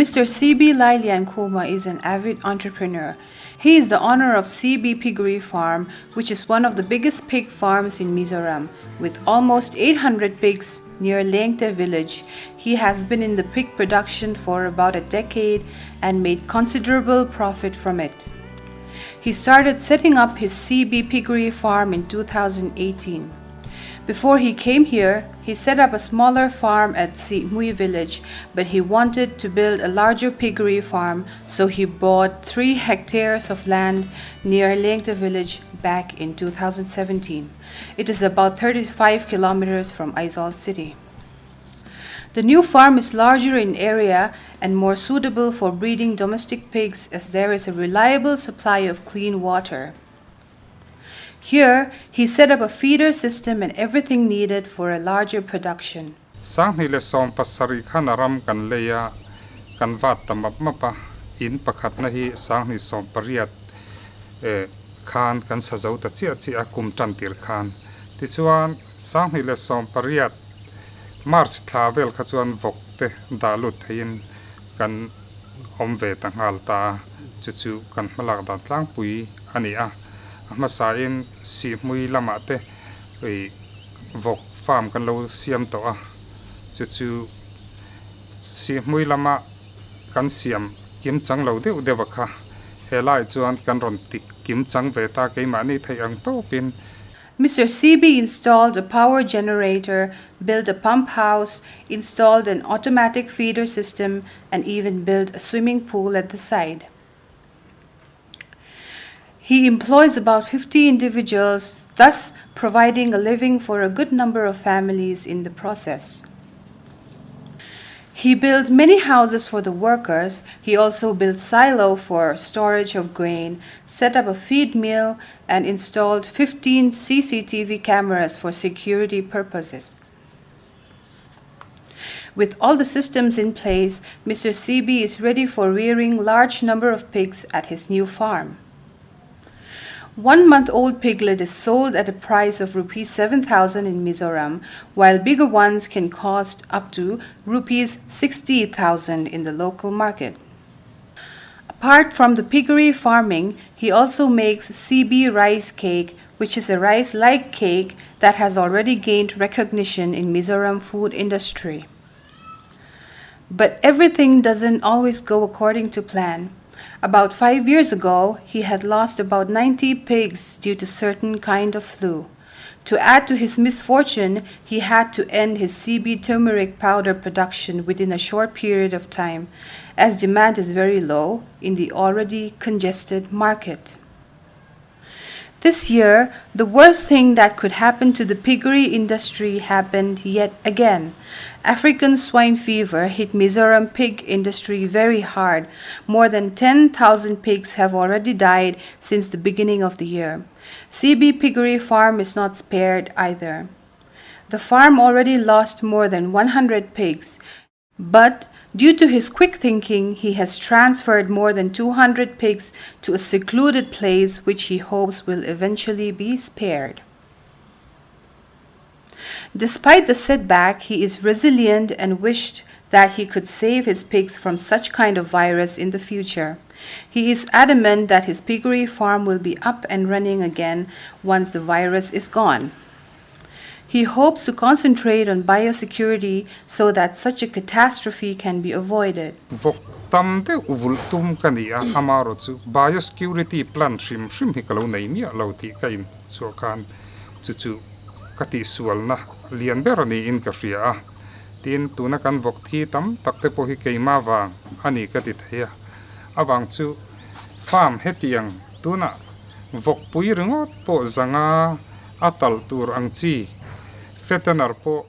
Mr. C.B. Lailian Kuma is an avid entrepreneur. He is the owner of C.B. Piggery Farm, which is one of the biggest pig farms in Mizoram. With almost 800 pigs near Lengte village, he has been in the pig production for about a decade and made considerable profit from it. He started setting up his C.B. Piggery Farm in 2018. Before he came here, he set up a smaller farm at Mui village, but he wanted to build a larger piggery farm, so he bought 3 hectares of land near Lengte village back in 2017. It is about 35 kilometers from Aizawl city. The new farm is larger in area and more suitable for breeding domestic pigs, as there is a reliable supply of clean water. Here, he set up a feeder system and everything needed for a larger production. Sang le som pasari khanaram kan leya kan vat tamap mapa in pakhat na hi sang ni som pariat khan kan sajau ta chi akum tan tir khan ti chuan sang ni le som pariat march thavel kha chuan vokte dalut thein kan omve tangal ta chu kan malak da tlang pui ani a masain si mui lamate vok farm kan lo siam to a chu si mui lama kan siam kim chang lo de wakha helai chuan kan ron tik kim chang ve ta ke mani thai ang to pin. Mr. CB installed a power generator, built a pump house, installed an automatic feeder system, and even built a swimming pool at the side. He employs about 50 individuals, thus providing a living for a good number of families in the process. He built many houses for the workers. He also built silo for storage of grain, set up a feed mill, and installed 15 CCTV cameras for security purposes. With all the systems in place, Mr. CB is ready for rearing large number of pigs at his new farm. 1-month-old piglet is sold at a price of rupees 7,000 in Mizoram, while bigger ones can cost up to rupees 60,000 in the local market. Apart from the piggery farming, he also makes CB rice cake, which is a rice-like cake that has already gained recognition in Mizoram food industry. But everything doesn't always go according to plan. About 5 years ago, he had lost about 90 pigs due to certain kind of flu. To add to his misfortune, he had to end his CB turmeric powder production within a short period of time, as demand is very low in the already congested market. This year, the worst thing that could happen to the piggery industry happened yet again. African swine fever hit Mizoram pig industry very hard. More than 10,000 pigs have already died since the beginning of the year. CB Piggery Farm is not spared either. The farm already lost more than 100 pigs, but due to his quick thinking, he has transferred more than 200 pigs to a secluded place which he hopes will eventually be spared. Despite the setback, he is resilient and wished that he could save his pigs from such kind of virus in the future. He is adamant that his piggery farm will be up and running again once the virus is gone. He hopes to concentrate on biosecurity so that such a catastrophe can be avoided. Tamte uvultum kania hamaro chu biosecurity plan shim hikalo nei mi lo ti kain so kan chu kati sualna lian berani in karia tin tuna kan vok thi tam takte po hi keima wa ani kati thaya awang chu farm hetiang tuna vok pui ringot po zanga atal tur angchi Fetenar po